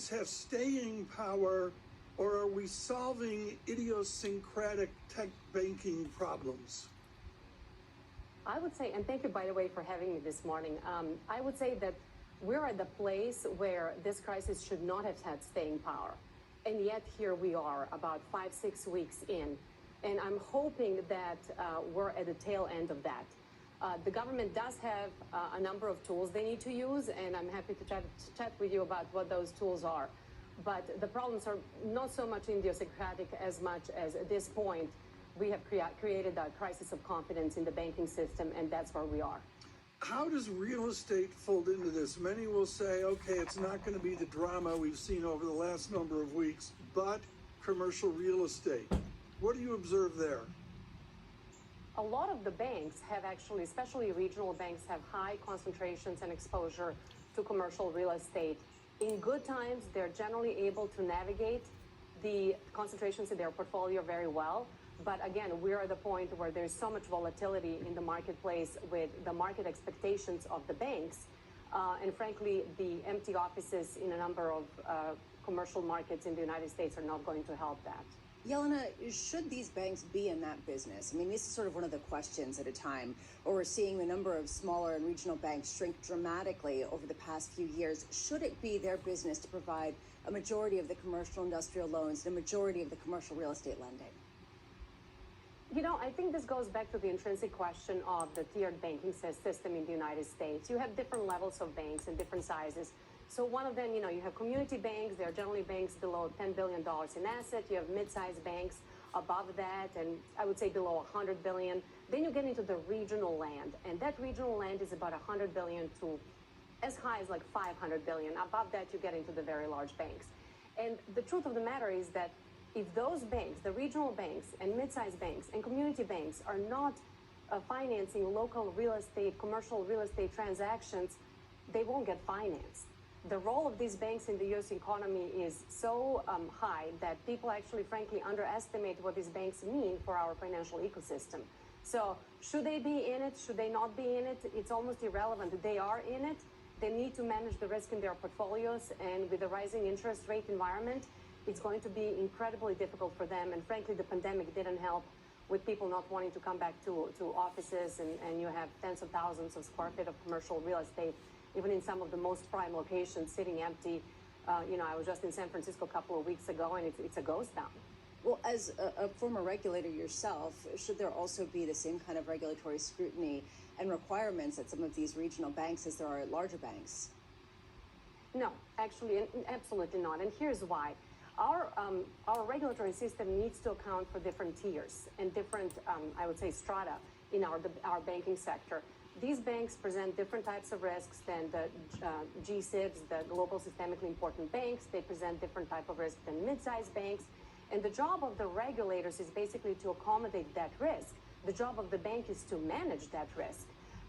have staying power, or are we solving idiosyncratic tech banking problems? I would say, and thank you, by the way, for having me this morning. I would say that we're at the place where this crisis should not have had staying power. And yet here we are about 5-6 weeks in. And I'm hoping that we're at the tail end of that. The government does have a number of tools they need to use, and I'm happy to chat with you about what those tools are. But the problems are not so much idiosyncratic as much as at this point, we have created a crisis of confidence in the banking system, and that's where we are. How does real estate fold into this? Many will say, okay, it's not going to be the drama we've seen over the last number of weeks, but commercial real estate. What do you observe there? A lot of the banks have actually, especially regional banks, have high concentrations and exposure to commercial real estate. In good times, they're generally able to navigate the concentrations in their portfolio very well. But again, we're at the point where there's so much volatility in the marketplace with the market expectations of the banks. And frankly, the empty offices in a number of commercial markets in the United States are not going to help that. Yelena, should these banks be in that business? I mean, this is sort of one of the questions at a time where we're seeing the number of smaller and regional banks shrink dramatically over the past few years. Should it be their business to provide a majority of the commercial industrial loans and a majority of the commercial real estate lending? You know, I think this goes back to the intrinsic question of the tiered banking system in the United States. You have different levels of banks and different sizes. So one of them, you know, you have community banks. They're generally banks below $10 billion in asset. You have mid-sized banks above that, and I would say below 100 billion. Then you get into the regional land, and that regional land is about 100 billion to as high as like 500 billion. Above that, you get into the very large banks. And the truth of the matter is that if those banks, the regional banks and mid-sized banks and community banks are not financing local real estate, commercial real estate transactions, they won't get financed. The role of these banks in the U.S. economy is so high that people actually, frankly, underestimate what these banks mean for our financial ecosystem. So should they be in it? Should they not be in it? It's almost irrelevant. They are in it. They need to manage the risk in their portfolios. And with the rising interest rate environment, it's going to be incredibly difficult for them. And frankly, the pandemic didn't help with people not wanting to come back to offices. And you have tens of thousands of square feet of commercial real estate, even in some of the most prime locations, sitting empty. I was just in San Francisco a couple of weeks ago, and it's a ghost town. Well, as a former regulator yourself, should there also be the same kind of regulatory scrutiny and requirements at some of these regional banks as there are at larger banks? No, actually, absolutely not. And here's why. Our regulatory system needs to account for different tiers and different, I would say, strata in our banking sector. These banks present different types of risks than the GSIBs, the global systemically important banks. They present different type of risk than mid-sized banks. And the job of the regulators is basically to accommodate that risk. The job of the bank is to manage that risk.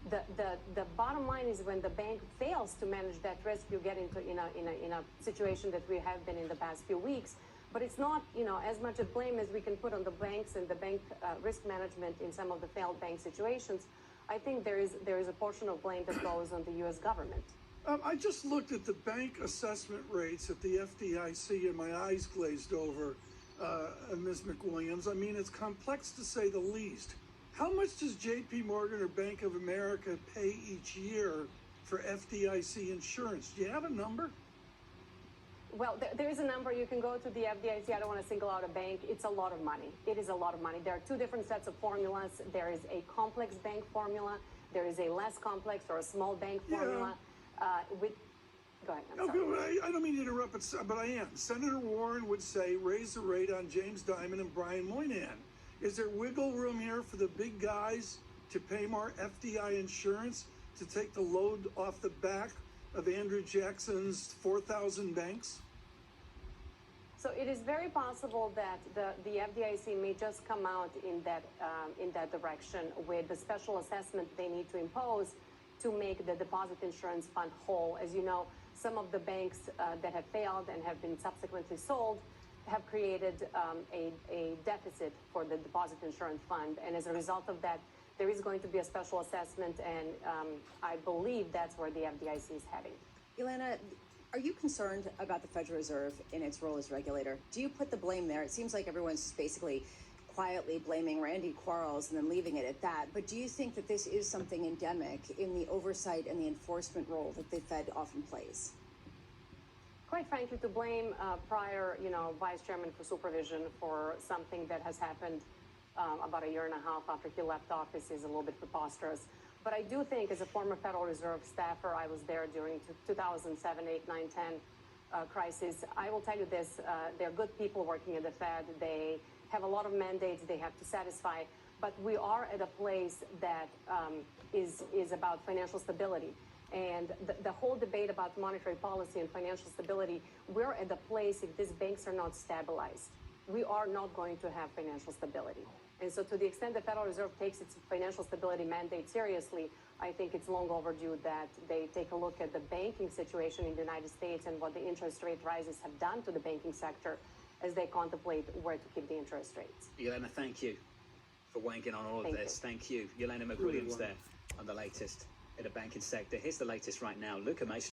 The bottom line is when the bank fails to manage that risk, you get into in a situation that we have been in the past few weeks. But it's not as much a blame as we can put on the banks and the bank risk management in some of the failed bank situations. I think there is a portion of blame that goes on the U.S. government. I just looked at the bank assessment rates at the FDIC and my eyes glazed over, Ms. McWilliams. I mean, it's complex to say the least. How much does JP Morgan or Bank of America pay each year for FDIC insurance? Do you have a number? Well, there is a number. You can go to the FDIC. I don't want to single out a bank. It's a lot of money. It is a lot of money. There are two different sets of formulas. There is a complex bank formula. There is a less complex or a small bank formula. Go ahead. I don't mean to interrupt, but I am. Senator Warren would say raise the rate on James Dimon and Brian Moynihan. Is there wiggle room here for the big guys to pay more FDI insurance to take the load off the back of Andrew Jackson's 4,000 banks? So it is very possible that the FDIC may just come out in that direction with the special assessment they need to impose to make the deposit insurance fund whole. As you know, some of the banks that have failed and have been subsequently sold have created a deficit for the deposit insurance fund. And as a result of that, there is going to be a special assessment, and I believe that's where the FDIC is heading. Yelena, Are you concerned about the Federal Reserve in its role as regulator? Do you put the blame there? It seems like everyone's just basically quietly blaming Randy Quarles and then leaving it at that. But do you think that this is something endemic in the oversight and the enforcement role that the Fed often plays? Quite frankly, to blame prior, vice chairman for supervision for something that has happened about a year and a half after he left office is a little bit preposterous. But I do think, as a former Federal Reserve staffer, I was there during 2007, 8, 9, 10 crisis. I will tell you this: they're good people working at the Fed. They have a lot of mandates they have to satisfy. But we are at a place that is about financial stability. And the whole debate about monetary policy and financial stability, we're at a place, if these banks are not stabilized, we are not going to have financial stability. And so to the extent the Federal Reserve takes its financial stability mandate seriously, I think it's long overdue that they take a look at the banking situation in the United States and what the interest rate rises have done to the banking sector as they contemplate where to keep the interest rates. Yelena, thank you for weighing in on all of Thank this. you. Thank you. Yelena McWilliams there on the latest in the banking sector. Here's the latest right now. Luca Maestro.